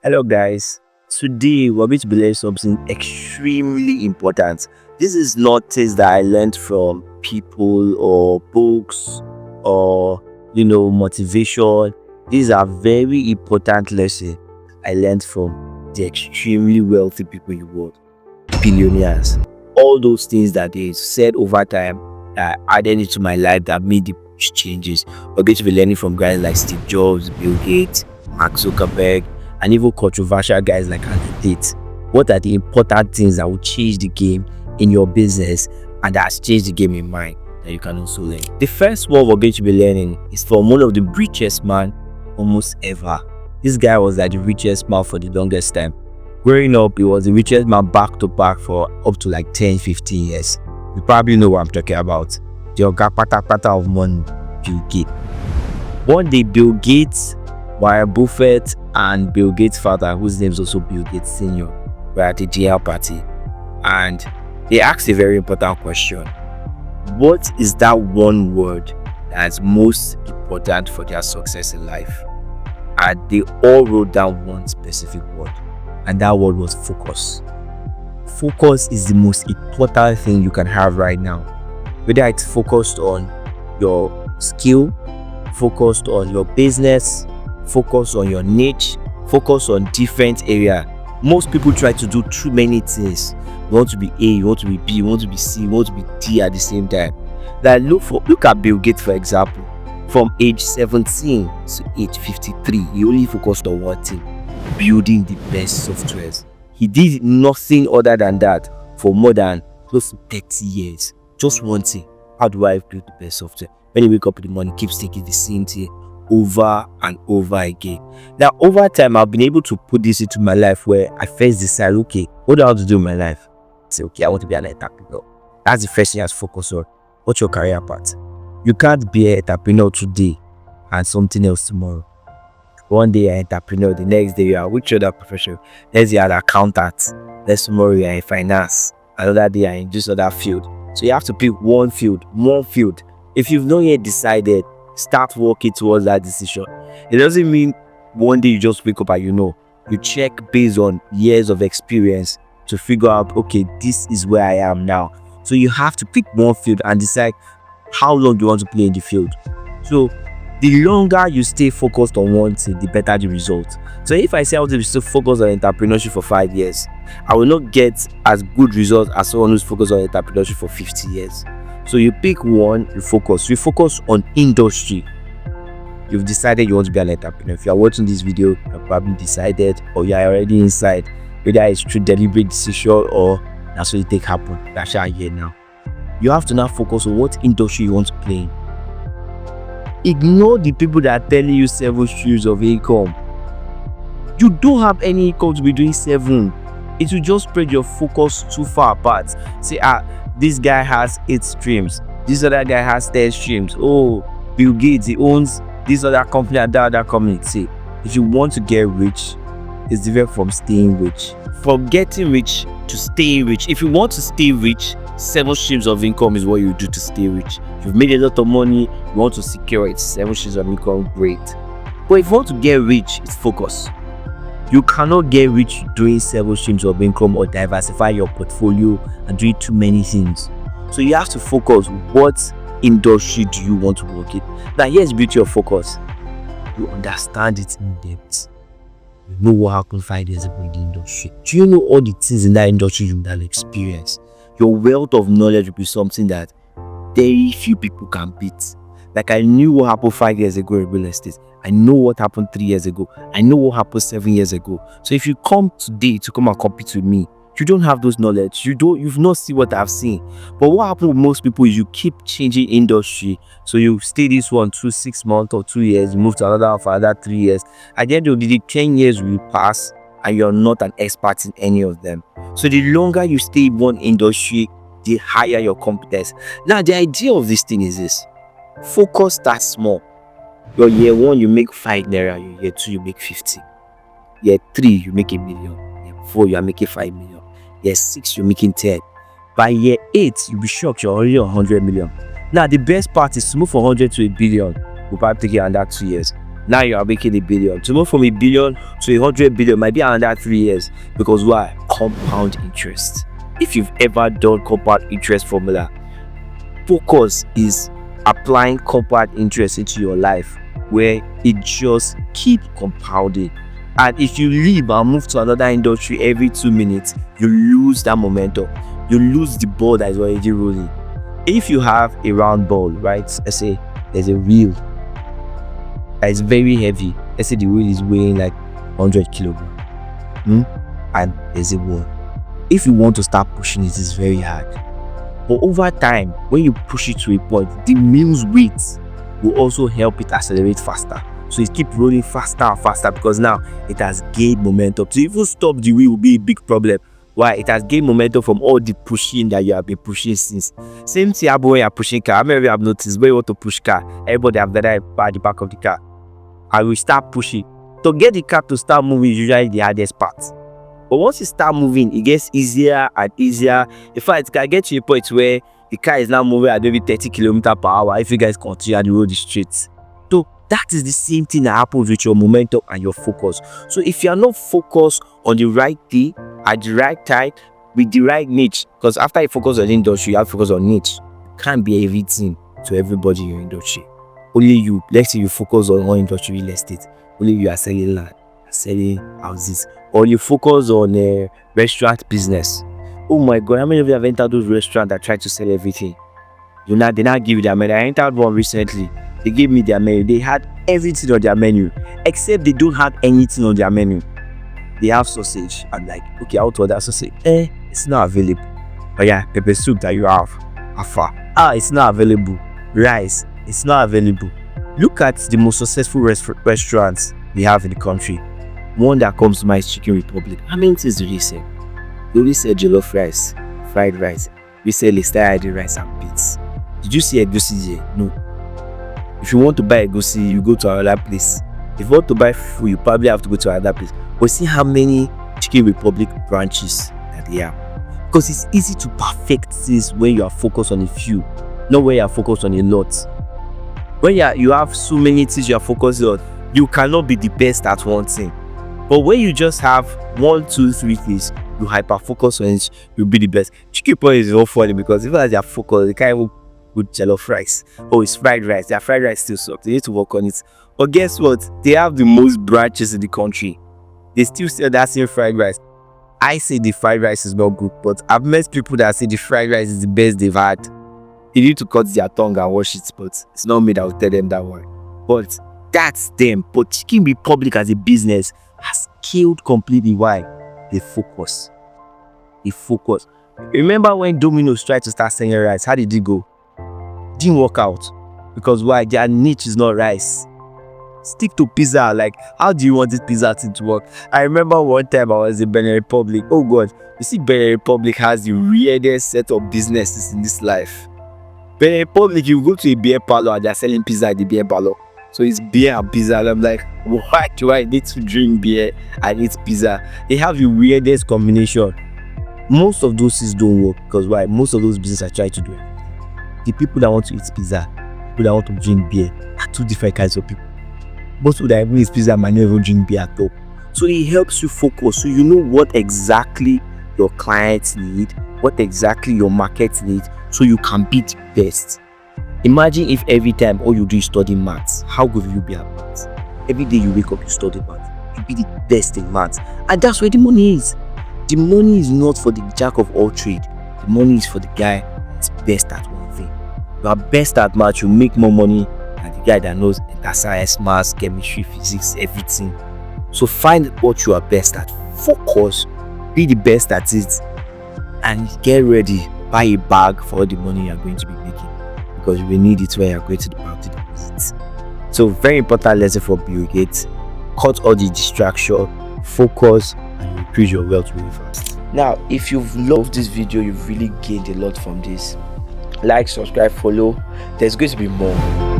Hello, guys. Today we're going to be learning something extremely important. This is not things that I learned from people or books or motivation. These are very important lessons I learned from the extremely wealthy people in the world, billionaires. All those things that they said over time that added into my life that made the changes. We're going to be learning from guys like Steve Jobs, Bill Gates, Mark Zuckerberg, and even controversial guys like Andrew Tate. What are the important things that will change the game in your business and that has changed the game in mine that you can also learn? The first one we're going to be learning is from one of the richest man almost ever. This guy was like the richest man for the longest time. Growing up, he was the richest man back to back for up to like 10-15 years. You probably know what I'm talking about. The Oga Pata of money, Bill Gates. One day, Bill Gates, Warren Buffett, and Bill Gates' father, whose name is also Bill Gates Sr., were at a dinner party, and they asked a very important question. What is that one word that's most important for their success in life? And they all wrote down one specific word, and that word was focus. Focus is the most important thing you can have right now. Whether it's focused on your skill, focused on your business, focus on your niche, focus on different area. Most people try to do too many things. You want to be A, you want to be B, you want to be C, you want to be D at the same time. Like look at Bill Gates, for example. From age 17 to age 53, he only focused on one thing: building the best softwares. He did nothing other than that for more than close to 30 years. Just one thing: how do I build the best software? When you wake up in the morning, keep thinking the same thing over and over again. Now, over time, I've been able to put this into my life where I first decide, okay, what do I want to do in my life? Say, okay, I want to be an entrepreneur. That's the first thing I have to focus on. What's your career path? You can't be an entrepreneur today and something else tomorrow. One day you're an entrepreneur, the next day you are which other profession? Next day you're an accountant. Next tomorrow you're in finance. Another day you're in this other field. So you have to pick one field. If you've not yet decided, start working towards that decision. It doesn't mean one day you just wake up and you check based on years of experience to figure out, okay, this is where I am now. So you have to pick one field and decide how long you want to play in the field. So the longer you stay focused on one thing, the better the result. So if I say I want to be still focused on entrepreneurship for 5 years, I will not get as good results as someone who's focused on entrepreneurship for 50 years. So you pick one, you focus on industry. You've decided you want to be an entrepreneur. If you are watching this video, you've probably decided, or you are already inside, whether it's through deliberate decision or that's what you take happen. That's how here now. You have to now focus on what industry you want to play in. Ignore the people that are telling you 7 streams of income. You don't have any income to be doing 7. It will just spread your focus too far apart. Say, this guy has 8 streams. This other guy has 10 streams. Oh, Bill Gates, he owns this other company and that other company. See, if you want to get rich, it's different from staying rich. From getting rich to staying rich. If you want to stay rich, 7 streams of income is what you do to stay rich. If you've made a lot of money, you want to secure it, 7 streams of income, great. But if you want to get rich, it's focus. You cannot get rich doing 7 streams of income or diversify your portfolio and doing too many things. So you have to focus. What industry do you want to work in? Now, here's the beauty of focus. You understand it in depth. You know what happened 5 years ago in the industry. Do you know all the things in that industry you would have experienced? Your wealth of knowledge will be something that very few people can beat. Like, I knew what happened 5 years ago in real estate. I know what happened 3 years ago. I know what happened 7 years ago. So if you come today to come and compete with me, you don't have those knowledge. You've not seen what I've seen. But what happens with most people is you keep changing industry. So you stay this one 6 months or 2 years, you move to another one for another 3 years. At the end of the day, 10 years will pass and you're not an expert in any of them. So the longer you stay in one industry, the higher your competence. Now, the idea of this thing is this: focus starts small. Your year 1, you make 5 naira. Your year 2, you make 50. Year 3, you make 1 million. Year 4, you are making 5 million. Year 6, you're making 10. By year 8, you'll be shocked you're already on 100 million. Now, the best part is to move from 100 to 1 billion. Will probably take you under 2 years. Now you are making a billion. To move from a billion to 100 billion might be another 3 years. Because why? Compound interest. If you've ever done compound interest formula, focus is applying compound interest into your life where it just keeps compounding. And if you leave and move to another industry every 2 minutes, you lose that momentum. You lose the ball that is already rolling. If you have a round ball, right? Let's say there's a wheel that is very heavy. Let's say the wheel is weighing like 100 kilograms. And there's a wall. If you want to start pushing it, it's very hard. But over time, when you push it to a point, the wheel's weight will also help it accelerate faster. So it keeps rolling faster and faster because now it has gained momentum. So if you stop, the wheel will be a big problem. Why? It has gained momentum from all the pushing that you have been pushing since. Same thing happens when you're pushing car. I mean, I've noticed when you want to push car, everybody have that at the back of the car. And we start pushing. To get the car to start moving is usually the hardest part. But once you start moving, it gets easier and easier. In fact, it can get to a point where the car is now moving at maybe 30 kilometers per hour if you guys continue and the road is straight. So that is the same thing that happens with your momentum and your focus. So if you are not focused on the right thing at the right time with the right niche, because after you focus on the industry, you have to focus on niche. You can't be everything to everybody in your industry. Only you. Let's say you focus on one industry, real estate. Only you are selling land, selling houses, or you focus on a restaurant business. Oh my God, how many of you have entered those restaurants that try to sell everything? They now give you their menu. I entered one recently. They gave me their menu. They had everything on their menu, except they don't have anything on their menu. They have sausage. I'm like, okay, I want to order sausage. It's not available. Oh yeah, pepper soup that you have. Afa. It's not available. Rice, it's not available. Look at the most successful restaurants we have in the country. One that comes to mind is Chicken Republic. How many things do they sell? They only sell jollof rice, fried rice. We sell Lister rice and beans. Did you see egusi there? No. If you want to buy egusi, you go to another place. If you want to buy food, you probably have to go to another place. But see how many Chicken Republic branches that they have. Because it's easy to perfect things when you are focused on a few, not when you are focused on a lot. When you have so many things you are focused on, you cannot be the best at one thing. But when you just have 1, 2, 3 things, you hyper focus on it, you'll be the best. Chicken Republic is so funny because even as they are focused, they can't even put jollof rice. Oh, it's fried rice. Their fried rice still sucks. They need to work on it. But guess what? They have the most branches in the country. They still sell that same fried rice. I say the fried rice is not good, but I've met people that say the fried rice is the best they've had. They need to cut their tongue and wash it, but it's not me that will tell them that one. But that's them. But Chicken Republic as a business has killed completely. Why? They focus. They focus. Remember when Domino's tried to start selling rice? How did it go? Didn't work out. Because why? Their niche is not rice. Stick to pizza. Like, how do you want this pizza thing to work? I remember one time I was in Billionaire Republic. Oh God, you see, Billionaire Republic has the weirdest set of businesses in this life. Billionaire Republic, you go to a beer parlor and they're selling pizza at the beer parlor. So it's beer and pizza. And I'm like, why do I need to drink beer and eat pizza? They have the weirdest combination. Most of those things don't work because why? Most of those businesses are trying to do everything. The people that want to eat pizza, people that want to drink beer are two different kinds of people. Most people that even eat pizza might not even drink beer at all. So it helps you focus. So you know what exactly your clients need, what exactly your market needs, so you can be the best. Imagine if every time all you do is study maths. How good will you be at maths? Every day you wake up, you study maths. You'll be the best in maths. And that's where the money is. The money is not for the jack of all trade. The money is for the guy that's best at one thing. You are best at maths, you make more money than the guy that knows data science, maths, chemistry, physics, everything. So find what you are best at. Focus, be the best at it, and get ready. Buy a bag for all the money you are going to be making, because you will need it when you are going to the bank to deposit. So very important lesson for Bill Gates: cut all the distraction, focus, and increase your wealth really fast. Now, if you've loved this video, you've really gained a lot from this. Like, subscribe, follow. There's going to be more.